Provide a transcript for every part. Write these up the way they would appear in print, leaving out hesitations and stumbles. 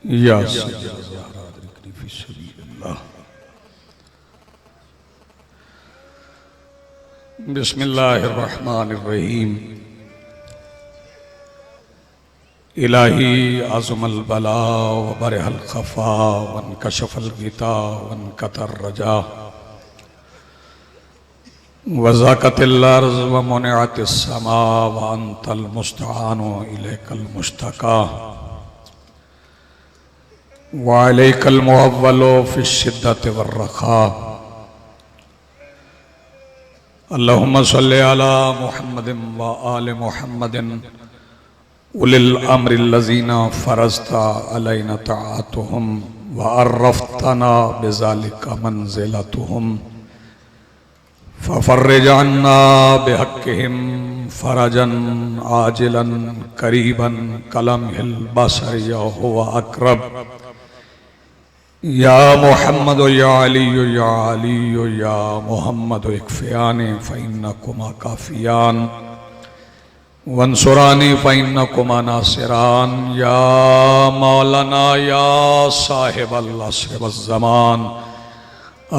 या सय्यद फी सबीलिल्लाह। बिस्मिल्लाहिर्रहमानिर्रहीम। इलाही आज़मल बला व बरहल खफा वनकशफल गिता वनकतर रजा वज़ाक़तिल अर्ज़ व मुनिअतिस समा व अंतल मुस्तआनु इलैकल मुश्तका व अलैकल मुअव्वलु फ़िश्शिद्दति वर्रख़ा। अल्लाहुम्मा सल्लि अला मुहम्मदिन व आलि मुहम्मदिन उलिल अम्रिल्लज़ीना फ़रज़ता अलैना ताअतुहुम व अर्रफ़तना बिज़ालिका मंज़िलतुहुम फ़फ़र्रिज अन्ना बिहक़्क़िहिम फ़रजन आजिलन क़रीबन कलमहिल बसर या हुवा अक़रब। या मुहम्मद या अली या मुहम्मद इक्फ़ियानी फ़इन्नकुमा काफ़ियान वंसुरानी फ़इन्नकुमा नासिरान। या मौलाना या साहिबल असर वज़्ज़मान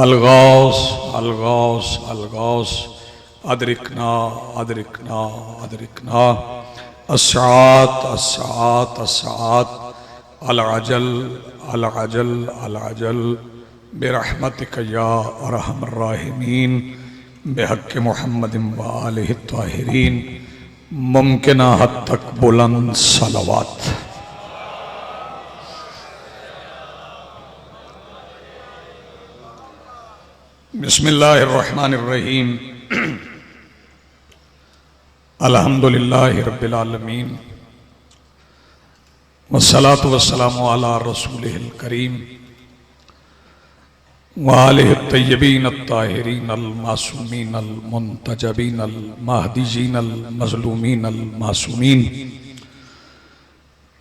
अलगौस अलगौस अलगौस अदरिकना अदरिकना अदरिकना अस्सात अस्सात अस्सात अल अजल अल अजल अल अजल बिरहमतिक या अरहमर राहिमीन बिहक़्क़ि मुहम्मदिन व आलिहि त्ताहिरीन। मुमकिना हद तक बुलंद सलवात। बिस्मिल्लाहिर्रहमानिर्रहीम। अल्हम्दुलिल्लाहि रब्बिल आलमीन वस्सलातु वस्सलामु अला रसूलिहिल करीम व आलिहि तय्यबीन अत्ताहिरीन अल मासूमीन अल मुंतजबीन अल महदीजीन अल मज़लूमीन अल मासूमीन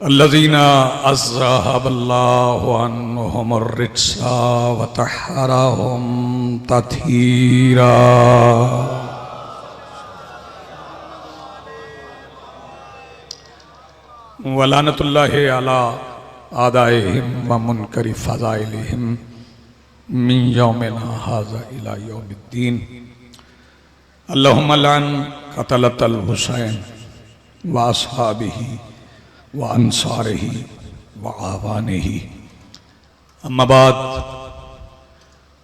अल्लज़ीना अज़हबल्लाहु अन्हुमुर रिज्सा व तहहरहुम तत्हीरा। वलानतुल्लाहि अला आदाइहिम व मुनकरि फ़ज़ाइलिहिम मिन यौमिना हाज़ा इला यौमिद्दीन। अल्लाहुम्मा लअन क़तलतल हुसैन व अस्हाबिही व अंसारिही व आवानिही। अम्मा बाद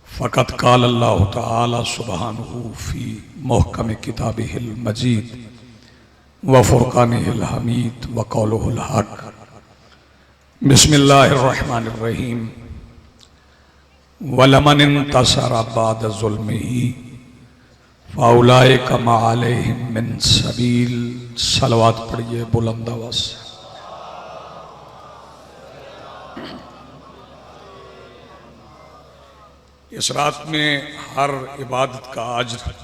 फ़क़द क़ाल अल्लाहु तआला सुब्हानहु फ़ी मुहकम किताबिहिल मजीद व फ़ुरक़ानिहिल हमीद व क़ौलुहुल हक़। बिस्मिल्लाहिर्रहमानिर्रहीम। वलमन इंतसर बाद ज़ुल्मिही फ़उलाइका मा अलैहिम मिन सबील। सलवात पढ़िए बुलंद आवाज़ से। इस रात में हर इबादत का अज्र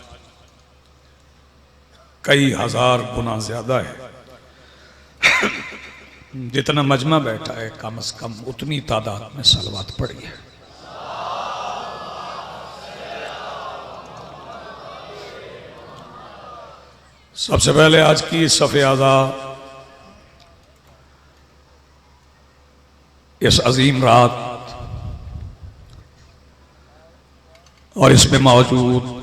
कई हजार गुना ज्यादा है। जितना मजमा बैठा है कम से कम उतनी तादाद में सलवात पड़ी है। सबसे पहले आज की सफ़े आज़ा इस अजीम रात और इसमें मौजूद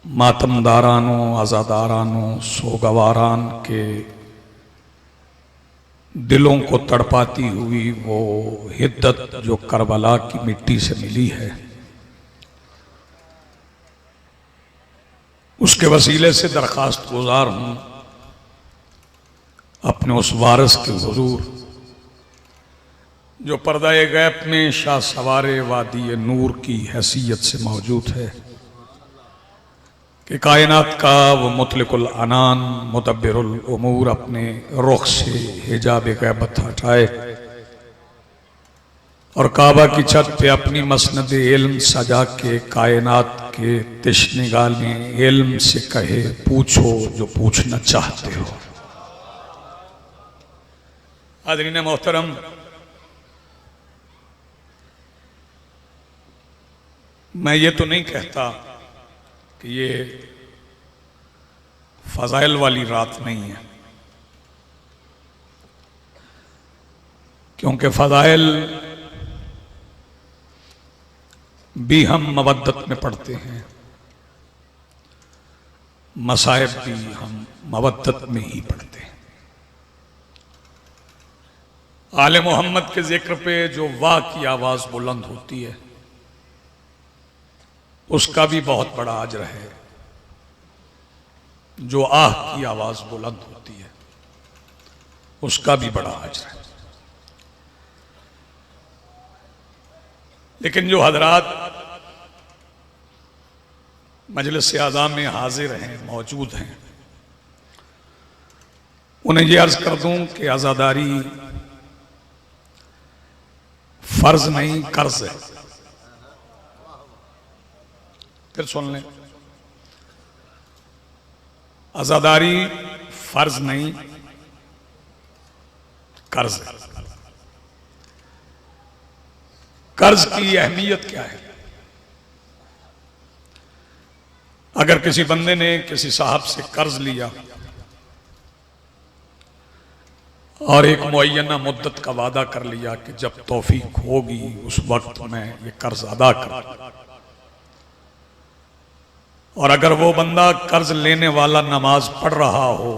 मातमदारानों आज़ादारानों सोगवारान के दिलों को तड़पाती हुई वो हिद्दत जो करबला की मिट्टी से मिली है, उसके वसीले से दरख्वास्त गुजार हूँ अपने उस वारिस के हुजूर जो पर्दाए गैब में शाह सवारे वादी नूर की हैसियत से मौजूद है कि कायनात का वो मुतलिकुल अनान मुदब्बिरुल उमूर अपने रुख से हिजाब गैबत हटाए और काबा की छत पे अपनी मसनद इल्म सजा के कायनात के तिश्निगाल में इल्म से कहे पूछो जो पूछना चाहते हो। हाज़रीन मोहतरम, मैं ये तो नहीं कहता कि ये फ़ज़ाइल वाली रात नहीं है, क्योंकि फ़ज़ाइल भी हम मवद्दत में पढ़ते हैं, मसाइब भी हम मवद्दत में ही पढ़ते हैं। आले मोहम्मद के जिक्र पे जो वाह की आवाज बुलंद होती है उसका भी बहुत बड़ा अजर है, जो आह की आवाज बुलंद होती है उसका भी बड़ा अजर है। लेकिन जो हजरात मजलिस आज़ा में हाजिर हैं, मौजूद हैं, उन्हें ये अर्ज कर दूं कि आज़ादारी फर्ज नहीं, कर्ज है। फिर सुन लें, आज़ादारी फर्ज नहीं, कर्ज है। कर्ज की अहमियत क्या है? अगर किसी बंदे ने किसी साहब से कर्ज लिया और एक मुअय्यना मुद्दत का वादा कर लिया कि जब तौफीक होगी उस वक्त मैं ये कर्ज अदा कर, और अगर वो बंदा कर्ज लेने वाला नमाज पढ़ रहा हो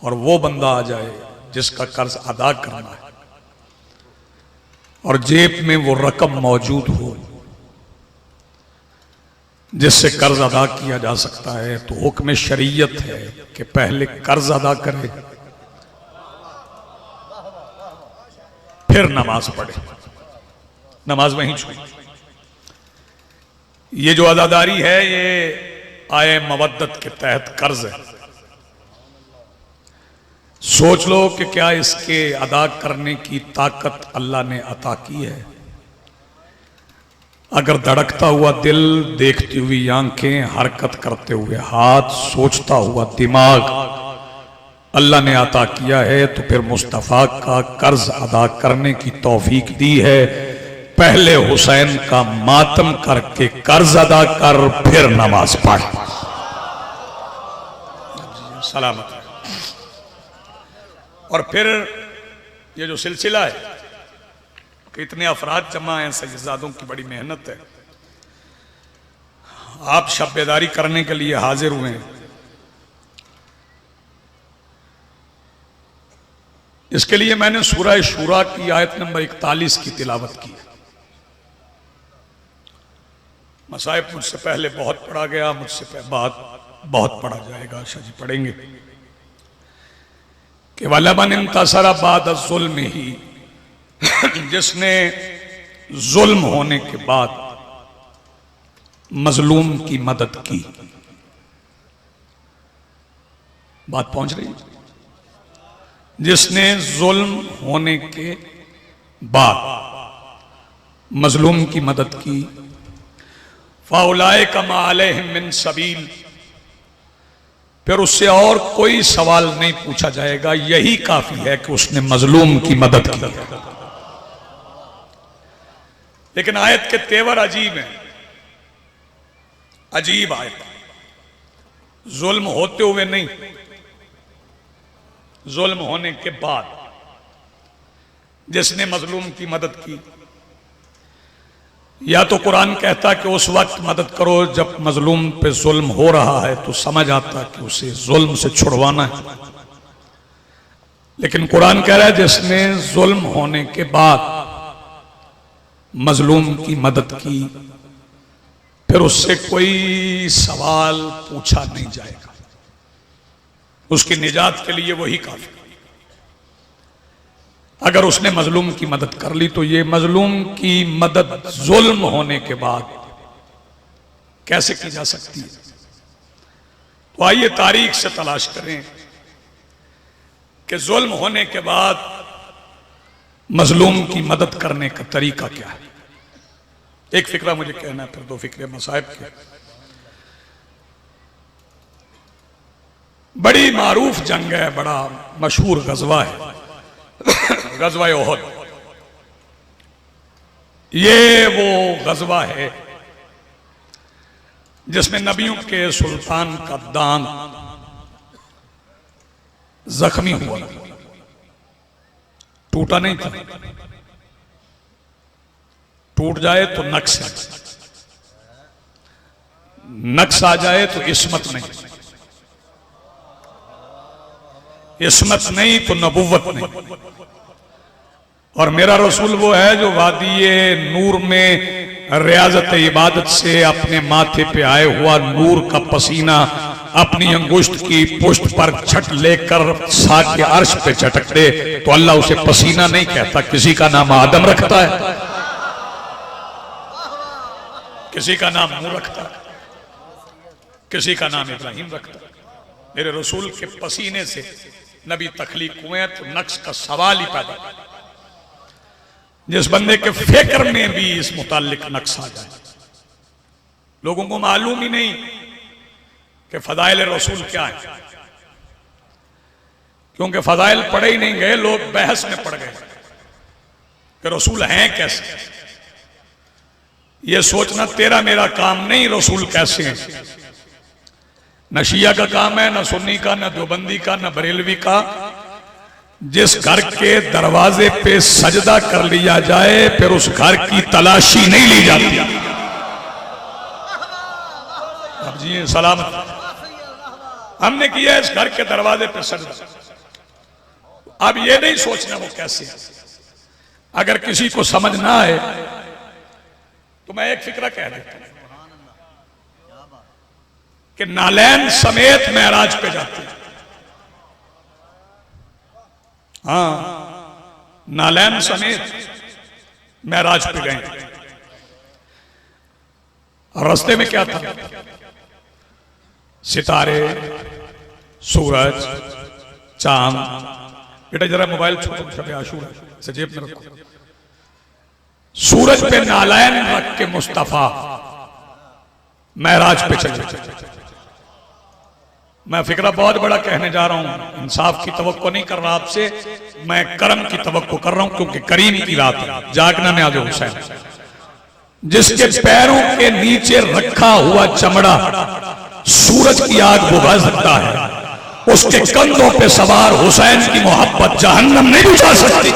और वो बंदा आ जाए जिसका कर्ज अदा करना है और जेब में वो रकम मौजूद हो जिससे कर्ज अदा किया जा सकता है, तो हुक्म शरीयत है कि पहले कर्ज अदा करे फिर नमाज पढ़े, नमाज वहीं छोड़े। ये जो अदादारी है ये आए मवद्दत के तहत कर्ज है। सोच लो कि क्या इसके अदा करने की ताकत अल्लाह ने अता की है? अगर धड़कता हुआ दिल, देखती हुई आंखें, हरकत करते हुए हाथ, सोचता हुआ दिमाग अल्लाह ने अता किया है तो फिर मुस्तफ़ा का कर्ज अदा करने की तौफीक दी है। पहले हुसैन का मातम करके कर्ज अदा कर, फिर नमाज पढ़। सलामत। और फिर ये जो सिलसिला है कि इतने अफराद जमा हैं, सैयदजादों की बड़ी मेहनत है, आप शब बेदारी करने के लिए हाजिर हुए हैं। इसके लिए मैंने सूरह शूरा की आयत नंबर 41 की तिलावत की। मसाइब मुझसे पहले बहुत पढ़ा गया, मुझसे बाद बहुत पढ़ा जाएगा। शाह जी पढ़ेंगे कि वलमन इंतसरा बाद जुल्म ही, जिसने जुल्म होने के बाद मजलूम की मदद की। बात पहुंच रही है? जिसने जुल्म होने के बाद मजलूम की मदद की, फाउलाइका मा अलैहिम मिन सबील, फिर उससे और कोई सवाल नहीं पूछा जाएगा। यही काफी है कि उसने मजलूम की मदद की। लेकिन आयत के तेवर अजीब हैं, अजीब आयत। जुल्म होते हुए नहीं, जुल्म होने के बाद जिसने मजलूम की मदद की। या तो कुरान कहता कि उस वक्त मदद करो जब मजलूम पे जुल्म हो रहा है, तो समझ आता कि उसे जुल्म से छुड़वाना है। लेकिन कुरान कह रहा है जिसने जुल्म होने के बाद मजलूम की मदद की, फिर उससे कोई सवाल पूछा नहीं जाएगा। उसकी निजात के लिए वही काफी। अगर उसने मजलूम की मदद कर ली तो ये मजलूम की मदद जुल्म होने के बाद कैसे की जा सकती है? तो आइए तारीख से तलाश करें कि जुल्म होने के बाद मजलूम की मदद करने का तरीका क्या है। एक फिक्रा मुझे कहना है, फिर दो फिक्रे मसाइब के। बड़ी मारूफ जंग है, बड़ा मशहूर गजवा है, गजवा ओहद। ये वो गजवा है जिसमें नबियों के सुल्तान का दांत जख्मी हुआ, टूटा नहीं था। टूट जाए तो नक्श है, नक्श आ जाए तो इस्मत नहीं, इस्मत नहीं तो नबुव्वत नहीं। और मेरा रसूल वो है जो वादिये नूर में रियाजत इबादत से अपने माथे पे आए हुआ नूर का पसीना अपनी अंगुष्ठ की पुष्ट पर छट लेकर साथ के अर्श पे चटक दे तो अल्लाह उसे पसीना नहीं कहता, किसी का नाम आदम रखता है, किसी का नाम नूह रखता है, किसी का नाम इब्राहिम रखता है। मेरे रसूल के पसीने से नबी तखलीक हुए तो नक्श का सवाल ही पैदा। जिस बंदे के फिक्र में भी इस मुतालिक नक्श आ जाए, लोगों को मालूम ही नहीं कि फदाइल रसूल क्या है, क्योंकि फदाइल पढ़े ही नहीं गए, लोग बहस में पड़ गए कि रसूल हैं कैसे। यह सोचना तेरा मेरा काम नहीं रसूल कैसे हैं। न शिया का काम है, न सुन्नी का, न देवबंदी का, न बरेलवी का। जिस घर के दरवाजे पे सजदा कर लिया जाए फिर उस घर की तलाशी नहीं ली जाती। अब जी सलामत हमने किया इस घर के दरवाजे पे सजदा। अब ये नहीं सोचना वो कैसे है। अगर किसी को समझ ना आए तो मैं एक फिक्रा कह देता हूं कि नालैन समेत महराज पे जाते हैं। हाँ, नालैन समेत महराज पे गए और रास्ते में क्या था? सितारे, सूरज, चांद। बेटा जरा मोबाइल छोड़ो, शब आशूरा से जेब में रखो। सूरज पे नालैन रख के मुस्तफा महराज पे चले। मैं फिक्रा बहुत बड़ा कहने जा रहा हूं, इंसाफ की तवक्को नहीं कर रहा आपसे, मैं करम की तवक्को कर रहा हूं, क्योंकि करीम की रात है। जागना में आगे हुसैन, जिसके पैरों के नीचे रखा हुआ चमड़ा सूरज की आग बुझा सकता है, उसके कंधों पे सवार हुसैन की मोहब्बत जहन्नम नहीं बुझा सकती।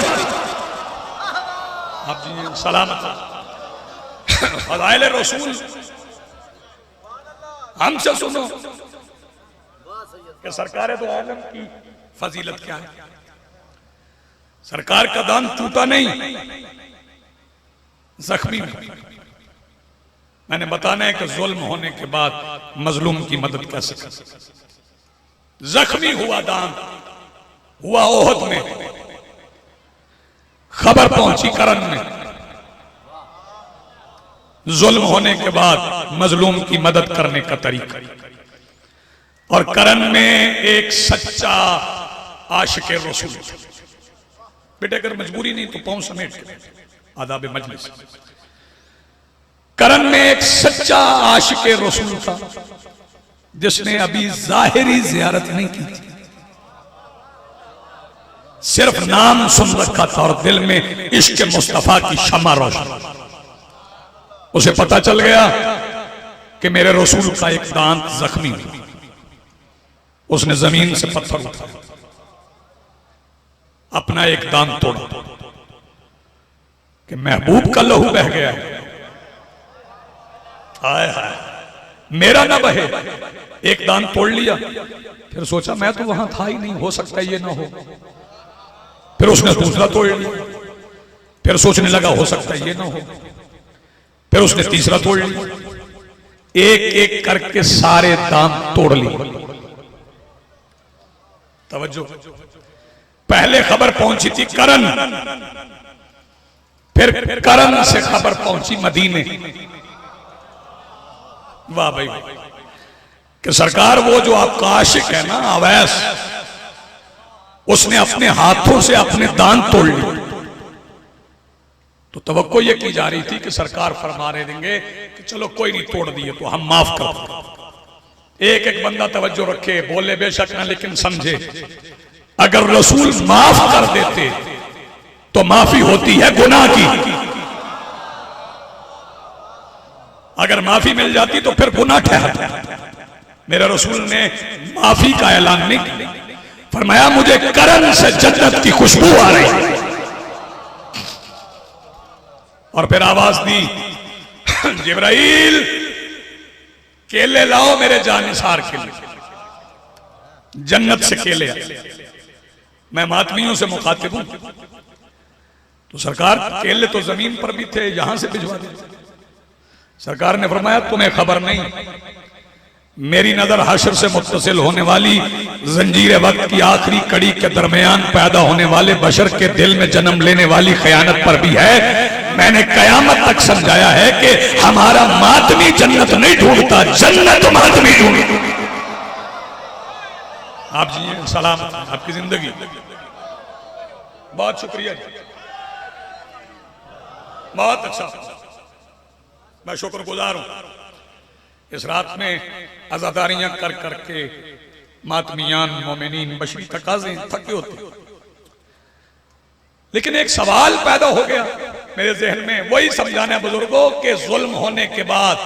आप जी सलामत। फज़ाइल रसूल हमसे सुनो कि सरकार दो आलम की फजीलत क्या है। सरकार का दान टूटा नहीं, जख्मी में। मैंने बताना है कि जुल्म होने के बाद मजलूम की मदद कैसे कर सकते। जख्मी हुआ दान हुआ ओहद में, खबर पहुंची करन में, जुल्म होने के बाद मजलूम की मदद करने का तरीका। और करन में एक सच्चा आशिक रसूल। बेटे अगर मजबूरी नहीं तो पांव समेट के आदाब मजलिस। करन में एक सच्चा आशिक रसूल था जिसने अभी जाहिरी जियारत नहीं की थी, सिर्फ नाम सुन रखा था और दिल में इश्क मुस्तफा की शमा रोशन। उसे पता चल गया कि मेरे रसूल का एक दांत जख्मी हुआ। उसने जमीन से पत्थर उठाया, अपना एक दांत तोड़ा कि महबूब का लहू बह गया है। हाय हाय, मेरा ना बहे। एक दांत तोड़ लिया, फिर सोचा मैं तो वहां था ही नहीं, हो सकता ये ना हो। फिर उसने दूसरा तोड़ लिया, फिर सोचने लगा हो सकता ये ना हो। फिर उसने तीसरा तोड़ लिया। एक एक करके सारे दांत तोड़ लिए। तवज्जो, पहले खबर पहुंची थी करन, फिर करन से खबर पहुंची मदीने। वाह भाई कि सरकार वो जो आपका आशिक है ना अवैस, उसने अपने हाथों से अपने दांत तोड़ लिए। तो तवक्को ये की जा रही थी कि सरकार फरमा रहे देंगे कि चलो कोई नहीं, तोड़ दिए तो हम माफ कर देंगे। एक एक बंदा तवज्जो रखे, बोले बेशक ना, लेकिन समझे अगर रसूल माफ कर देते तो माफी होती है गुनाह की। अगर माफी मिल जाती तो फिर गुनाह ठहरता। मेरे रसूल ने माफी का ऐलान नहीं किया, फरमाया मुझे करन से जन्नत की खुशबू आ रही। और फिर आवाज दी, जिब्राइल केले लाओ मेरे जानिसार के लिए, जन्नत से केले। मैं मातमियों से मुखातिब हूं, तो सरकार केले तो जमीन पर भी थे, यहां से भिजवा दे। सरकार ने फरमाया तुम्हें खबर नहीं, मेरी नजर हशर से मुत्तसिल होने वाली जंजीर वक्त की आखिरी कड़ी के दरमियान पैदा होने वाले बशर के दिल में जन्म लेने वाली खयानत पर भी है। मैंने कयामत तक समझाया है कि हमारा मातमी जन्नत नहीं ढूंढता, जन्नत मातमी ढूंढती। आप जी सलाम, आपकी जिंदगी। बहुत शुक्रिया जी, बहुत अच्छा, मैं शुक्रगुजार हूं। इस रात में अज़ादारियां कर करके मातमियान मोमिनीन बशरी तकाज़े थके होते, लेकिन एक सवाल पैदा हो गया मेरे जहन में, वही समझाना है बुजुर्गों के जुल्म होने के बाद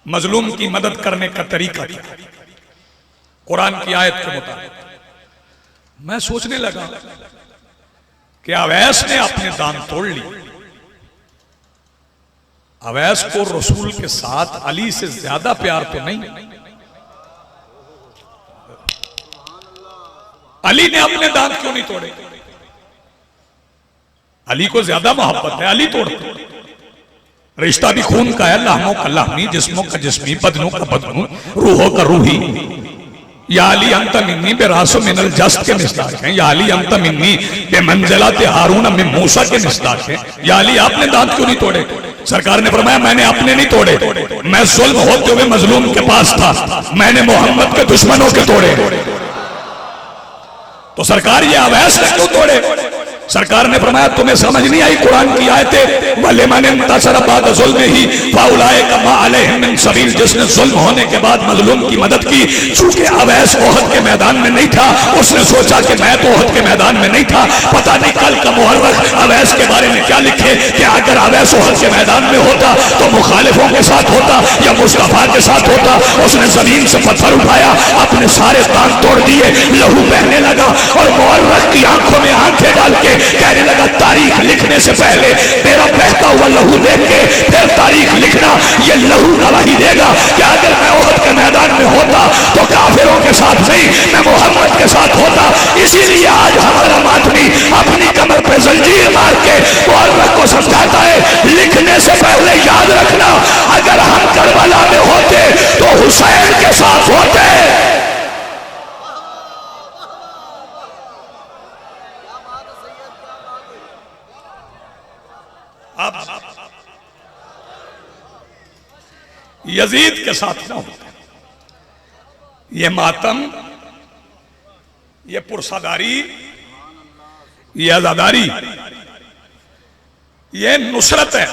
मजलूम की मदद करने का तरीका क्या है कुरान की आयत के मुताबिक। मैं सोचने लगा कि अवैस ने अपने दांत तोड़ ली। अवैस को रसूल के साथ अली से ज्यादा प्यार तो नहीं, अली ने अपने दांत क्यों नहीं तोड़े? अली को ज्यादा मोहब्बत है, अली तोड़ते। रिश्ता भी खून का है, लहमों का लहमी, जिस्मों का जिस्मी, बदनों का बदनू, रूहों का रूही। या अली अंत मिन्नी बेरासो मिनल जस्त के मिस्ताक हैं, या अली अंत मिन्नी बेमंजिलात हारून में मूसा के मिस्ताक हैं। या अली आपने दांत क्यों नहीं तोड़े? सरकार ने फरमाया मैंने अपने नहीं तोड़े, मैं जुल्म होते हुए मजलूम के पास था, मैंने मोहम्मद के दुश्मनों के तोड़े। तो सरकार ये अवैस ने क्यों तोड़े? सरकार ने फरमाया तुम्हें समझ नहीं आई कुरान की आयतें, वले मैंने बाद जुल्म ही फाउलाए कमा अलैहिम मिन सबील, जिसने जुल्म होने के बाद मजलूम की मदद की। चूंकि अवैस ओहद के मैदान में नहीं था, उसने सोचा कि मैं तो ओहद के मैदान में नहीं था, पता नहीं कल का मुहर्रख अवैस के बारे में क्या लिखे कि अगर अवैस ओहद के मैदान में होता तो मुखालिफों के साथ होता या मुस्तफा के साथ होता। उसने जमीन से पत्थर उठाया, अपने सारे दांत तोड़ दिए, लहू बहने लगा और मुहर्रख की आंखों में आंखें डाल के कहने लगा तारीख लिखने से पहले तेरा बहता हुआ लहू देख के फिर तारीख लिखना। ये लहू गवाही देगा कि अगर मैं ओहद के मैदान में होता तो काफिरों के साथ नहीं, मैं मोहम्मद के साथ होता। इसीलिए आज हमारा मातमी अपनी कमर पे जंजीर मार के मुहर्रख को समझाता है लिखने से पहले याद रखना, अगर हम करबला में होते तो हुसैन के साथ होते। यजीद के साथ ना होता। ये मातम, ये पुरसादारी, ये आजादारी, ये नुसरत है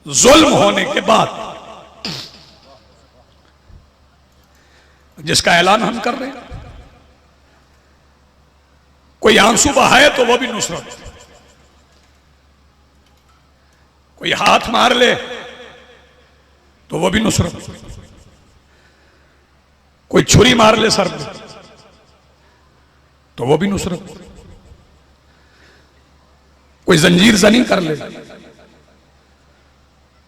जुल्म होने के बाद जिसका ऐलान हम कर रहे हैं। कोई आंसू बहाए तो वो भी नुसरत, कोई हाथ मार ले तो वो भी नुसरत, कोई छुरी मार ले सर पे तो वो भी नुसरत, कोई जंजीर जनी कर ले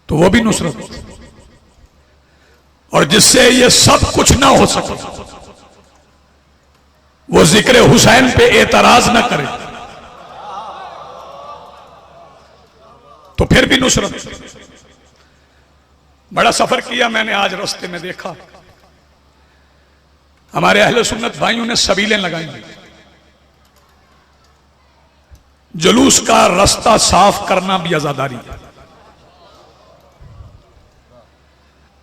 तो वो भी नुसरत। और जिससे ये सब कुछ ना हो सके, वो जिक्र हुसैन पे एतराज ना करे तो फिर भी नुसरत। बड़ा सफर किया मैंने, आज रास्ते में देखा हमारे अहले सुन्नत भाइयों ने सबीलें लगाई, जुलूस का रास्ता साफ करना भी आजादारी है,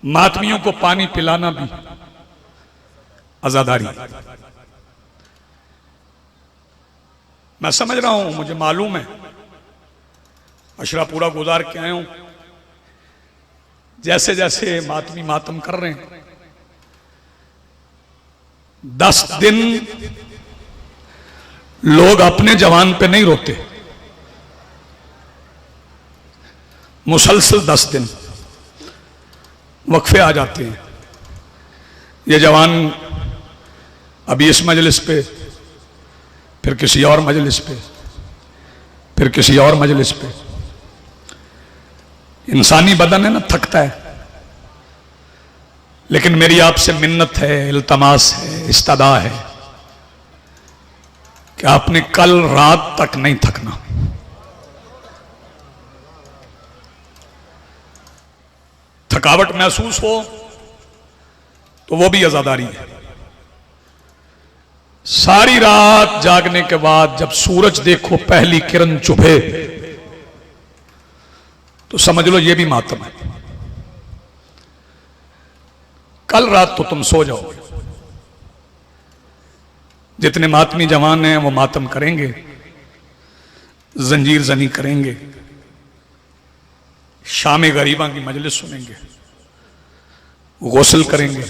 मातमियों को पानी पिलाना भी आजादारी। मैं समझ रहा हूं, मुझे मालूम है, अशरा पूरा गुजार के आया हूं। जैसे जैसे मातमी मातम कर रहे हैं, 10 दिन लोग अपने जवान पे नहीं रोते, मुसलसल 10 दिन वक्फे आ जाते हैं। ये जवान अभी इस मजलिस पे, फिर किसी और मजलिस पे, फिर किसी और मजलिस पे। इंसानी बदन है ना, थकता है। लेकिन मेरी आपसे मिन्नत है, इल्तमास है, इस्तदा है कि आपने कल रात तक नहीं थकना। थकावट महसूस हो तो वो भी अज़ादारी है। सारी रात जागने के बाद जब सूरज देखो पहली किरण चुभे तो समझ लो ये भी मातम है। कल रात तो तुम सो जाओ। जितने मातमी जवान हैं वो मातम करेंगे, जंजीर जनी करेंगे, शाम गरीबा की मजलिस सुनेंगे, गुस्ल करेंगे,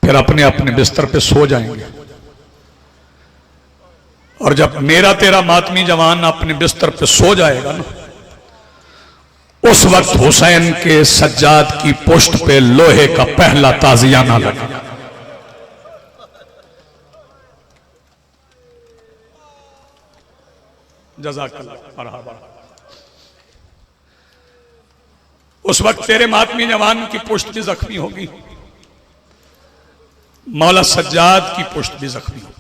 फिर अपने अपने बिस्तर पे सो जाएंगे। और जब मेरा तेरा मातमी जवान अपने बिस्तर पे सो जाएगा ना, उस वक्त हुसैन के सज्जाद की पुष्ट पे लोहे का पहला ताजियाना लगा। जज़ाकल्लाह मरहबा। उस वक्त तेरे मातमी जवान की पुष्ट भी जख्मी होगी, मौला सज्जाद की पुष्ट भी जख्मी होगी।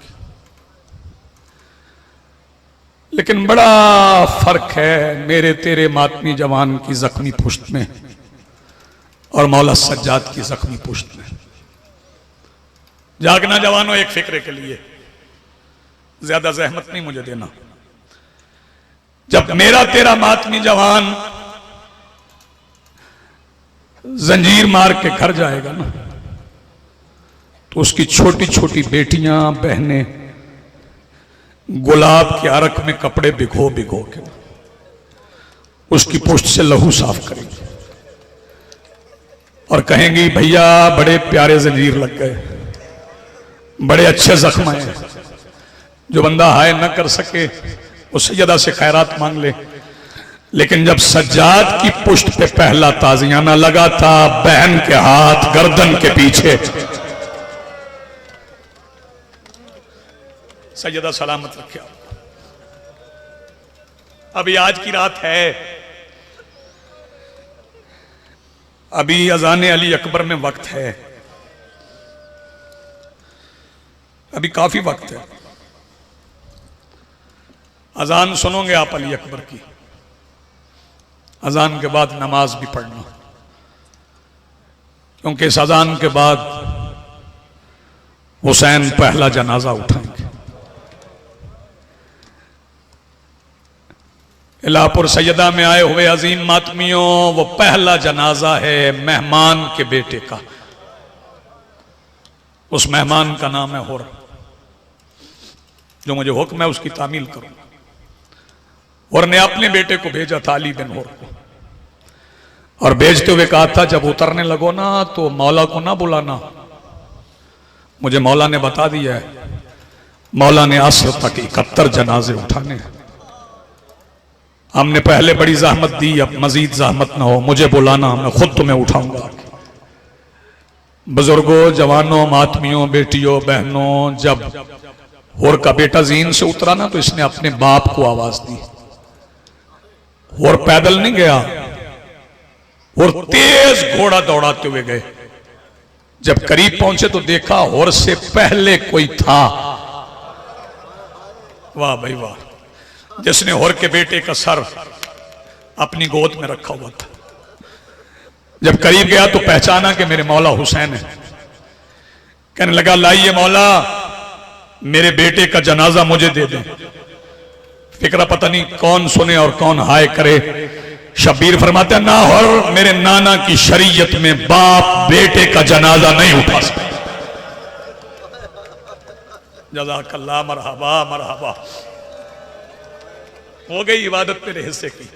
लेकिन बड़ा फर्क है मेरे तेरे मातमी जवान की जख्मी पुष्ट में और मौला सज्जाद की जख्मी पुष्ट में। जागना जवानों, एक फिक्रे के लिए, ज्यादा जहमत नहीं मुझे देना। जब मेरा तेरा मातमी जवान जंजीर मार के घर जाएगा ना, तो उसकी छोटी छोटी बेटियां बहनें गुलाब के अरक में कपड़े भिगो भिगो के उसकी पुष्ट से लहू साफ करेंगी और कहेंगी भैया बड़े प्यारे जंजीर लग गए, बड़े अच्छे जख्म हैं। जो बंदा हाय न कर सके वो सैयदा से खैरात मांग ले। लेकिन जब सज्जाद की पुष्ट पे पहला ताजियाना लगा था, बहन के हाथ गर्दन के पीछे, सैयदा सलामत रखे। अभी आज की रात है, अभी अजान अली अकबर में वक्त है, अभी काफी वक्त है। अजान सुनोगे आप अली अकबर की, अजान के बाद नमाज भी पढ़ना, क्योंकि इस अजान के बाद हुसैन पहला जनाजा उठाएंगे। इलापुर सैयदा में आए हुए अजीम मातमियों, वो पहला जनाजा है मेहमान के बेटे का। उस मेहमान का नाम है हुर। जो मुझे हुक्म है उसकी तामील करूं। हुर ने अपने बेटे को भेजा था, अली बिन हुर को, और भेजते हुए कहा था जब उतरने लगो ना तो मौला को ना बुलाना। मुझे मौला ने बता दिया है, मौला ने असर तक 71 जनाजे उठाने हैं। हमने पहले बड़ी जहमत दी, अब मजीद जहमत ना हो, मुझे बुलाना, मैं खुद तुम्हें उठाऊंगा। बुजुर्गों, जवानों, मातमियों, बेटियों, बहनों, जब हुर का बेटा जीन से उतरा ना तो इसने अपने बाप को आवाज दी। हुर पैदल नहीं गया, हुर तेज घोड़ा दौड़ाते हुए गए। जब करीब पहुंचे तो देखा हुर से पहले कोई था। वाह भाई वाह, जिसने हुर के बेटे का सर अपनी गोद में रखा हुआ था। जब करीब गया तो पहचाना कि मेरे मौला हुसैन है। कहने लगा लाइए मौला, मेरे बेटे का जनाजा मुझे दे दें। फिक्रा पता नहीं कौन सुने और कौन हाय करे। शब्बीर फरमाते ना हुर, मेरे नाना की शरीयत में बाप बेटे का जनाजा नहीं उठा सकता। जज़ाकल्लाह मरहबा मरहबा। हो गई इबादत मेरे हिस्से की।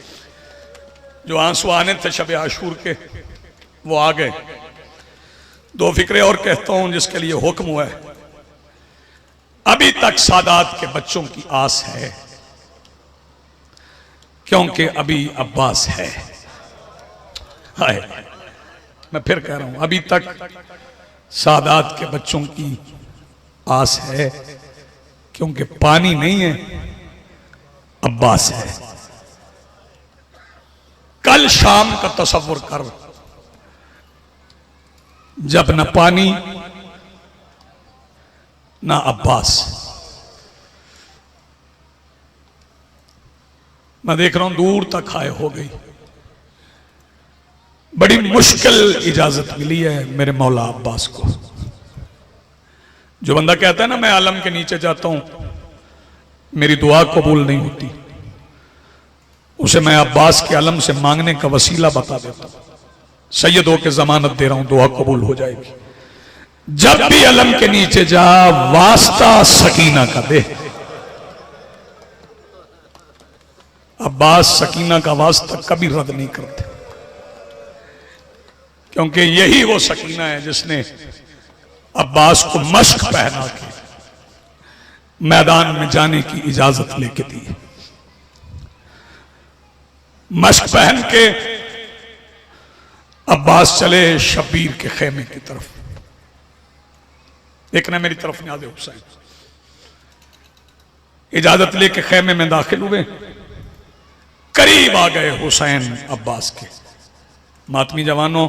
जो आंसू आने थे शब आशूर के वो आ गए। दो फिक्रे और कहता हूं जिसके लिए हुक्म हुआ है। अभी तक सादात के बच्चों की आस है, क्योंकि अभी अब्बास है। हाय, मैं फिर कह रहा हूं, अभी तक सादात के बच्चों की आस है, क्योंकि पानी नहीं है अब्बास है। कल शाम का तसव्वुर कर, जब न पानी ना अब्बास। मैं देख रहा हूं दूर तक हाय हो गई। बड़ी मुश्किल इजाजत मिली है मेरे मौला अब्बास को। जो बंदा कहता है ना मैं आलम के नीचे जाता हूं मेरी दुआ कबूल नहीं होती, उसे मैं अब्बास के आलम से मांगने का वसीला बता देता हूं। सैयद हो के जमानत दे रहा हूं, दुआ कबूल हो जाएगी। जब भी अलम के नीचे जा वास्ता सकीना का दे। अब्बास सकीना का वास्ता कभी रद्द नहीं करते, क्योंकि यही वो सकीना है जिसने अब्बास को मश्क पहना के मैदान में जाने की इजाजत लेके दी। मश्क पहन के अब्बास चले शब्बीर के खेमे की तरफ। देखना मेरी तरफ न्याज़े हुसैन। इजाजत लेके खेमे में दाखिल हुए, करीब आ गए हुसैन अब्बास के। मातमी जवानों,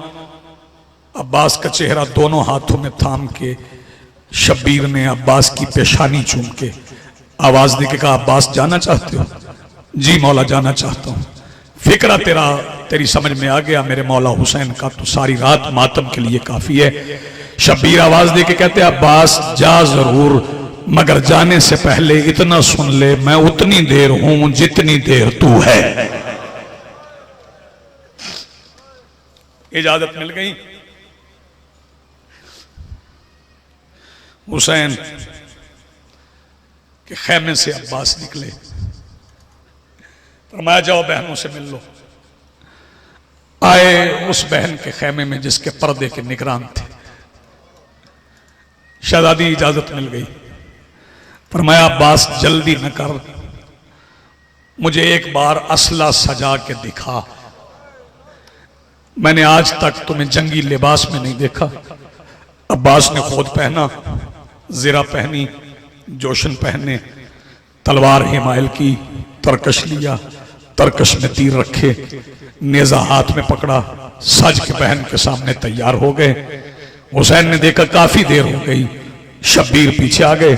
अब्बास का चेहरा दोनों हाथों में थाम के शब्बीर ने अब्बास की पेशानी चूम के आवाज दे के कहा, अब्बास जाना चाहते हो? जी मौला जाना चाहता हूं। फिक्रा तेरी समझ में आ गया। मेरे मौला हुसैन का तो सारी रात मातम के लिए काफी है। शब्बीर आवाज दे के कहते, अब्बास जा जरूर, मगर जाने से पहले इतना सुन ले, मैं उतनी देर हूं जितनी देर तू है। इजाजत मिल गई। हुसैन के खेमे से अब्बास निकले, फरमाया जाओ बहनों से मिल लो। आए उस बहन के खेमे में जिसके पर्दे के निगरान थे। शहजादी इजाजत मिल गई। फरमाया अब्बास जल्दी न कर, मुझे एक बार असला सजा के दिखा। मैंने आज तक तुम्हें जंगी लिबास में नहीं देखा। अब्बास ने खुद पहना, ज़िरा पहनी, जोशन पहने, तलवार हिमायल की, तरकश लिया, तरकश में तीर रखे, नेजा हाथ में पकड़ा, सज के बहन के सामने तैयार हो गए। हुसैन ने देखा काफी देर हो गई। शब्बीर पीछे आ गए,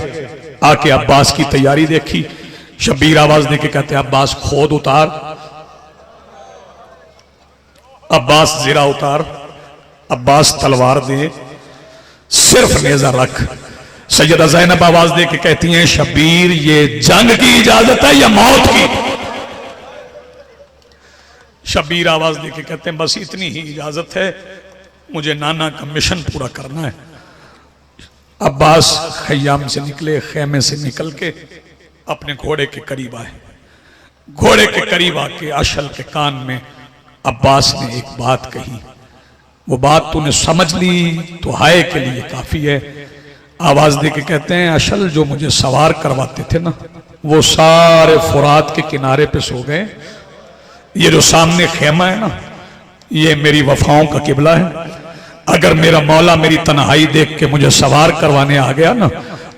आके अब्बास की तैयारी देखी। शब्बीर आवाज देके कहते, अब्बास खोद उतार, अब्बास ज़िरा उतार, अब्बास तलवार दे, सिर्फ नेजा रख। सैयदा ज़ैनब आवाज दे के कहती हैं, शब्बीर ये जंग की इजाजत है या मौत की? शब्बीर आवाज दे के कहते हैं, बस इतनी ही इजाजत है, मुझे नाना का मिशन पूरा करना है। अब्बास खयाम से निकले, खेमे से निकल के अपने घोड़े के करीब आए। घोड़े के करीब आके अशल के कान में अब्बास ने एक बात कही। वो बात तूने समझ ली तो हाय के लिए काफी है। आवाज दे के कहते हैं, अशल जो मुझे सवार करवाते थे ना, वो सारे फुरात के किनारे पे सो गए। ये जो सामने खेमा है ना, ये मेरी वफाओं का किबला है। अगर मेरा मौला मेरी तन्हाई देख के मुझे सवार करवाने आ गया ना,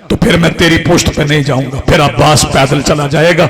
तो फिर मैं तेरी पोस्ट पे नहीं जाऊंगा। फिर अब्बास पैदल चला जाएगा।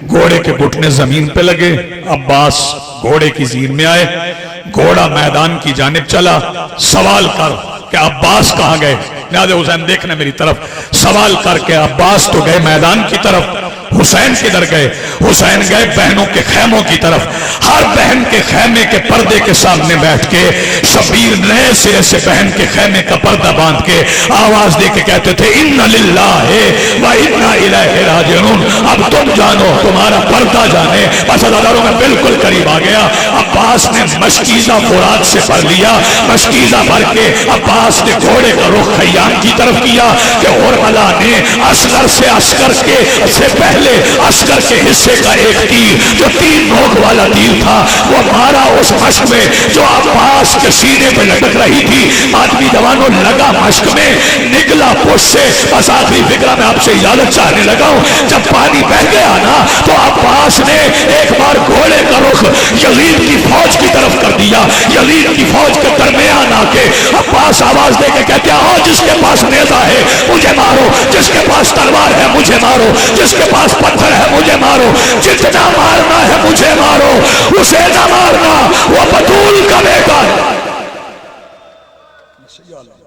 घोड़े के घुटने जमीन पे लगे, अब्बास घोड़े की जीन में आए। घोड़ा मैदान की जानिब चला। सवाल कर कि अब्बास कहां गए? न्याज़े हुसैन देखने मेरी तरफ। सवाल करके अब्बास तो गए मैदान की तरफ, हुसैन किधर गए? हुसैन गए बहनों के खेमों की तरफ। हर बहन के खेमे के पर्दे के सामने बैठ के शब्बीर नए सिरे से बहन के खेमे का पर्दा बांध के आवाज दे के कहते थे, इन्ना लिल्लाहि व इन्ना इलैहि राजिऊन। अब तुम जानो, तुम्हारा पर्दा जाने। बस अदारों में बिल्कुल करीब आ गया। अब्बास ने मशकीजा फुरात से भर लिया। मशकीजा भर के अब्बास ने घोड़े का रुख खयाम की तरफ किया कि उर्मिला ने अस्कर से अस्कर के से पहले अस्कर के हिस्से का एक तीर, जो 3 नोक वाला तीर था, वो मारा उस मश्क में जो अब्बास के सीने पे लटक रही थी। आदमी जवानों लगा मश्क में, निकला पुश से। बस आखिरी फिक्रा में आपसे इजाजत चाहने लगा हूं। जब पानी बह गया ना, तो अब्बास ने एक बार घोड़े का रुख यजीद की फौज की तरफ कर दिया। यजीद की फौज के दरमियान आके अब्बास आवाज दे के कहते, आओ जिसके पास नेजा है मुझे मारो, जिसके पास तलवार है मुझे मारो, जिसके पास पत्थर है मुझे मारो, या अल्लाह।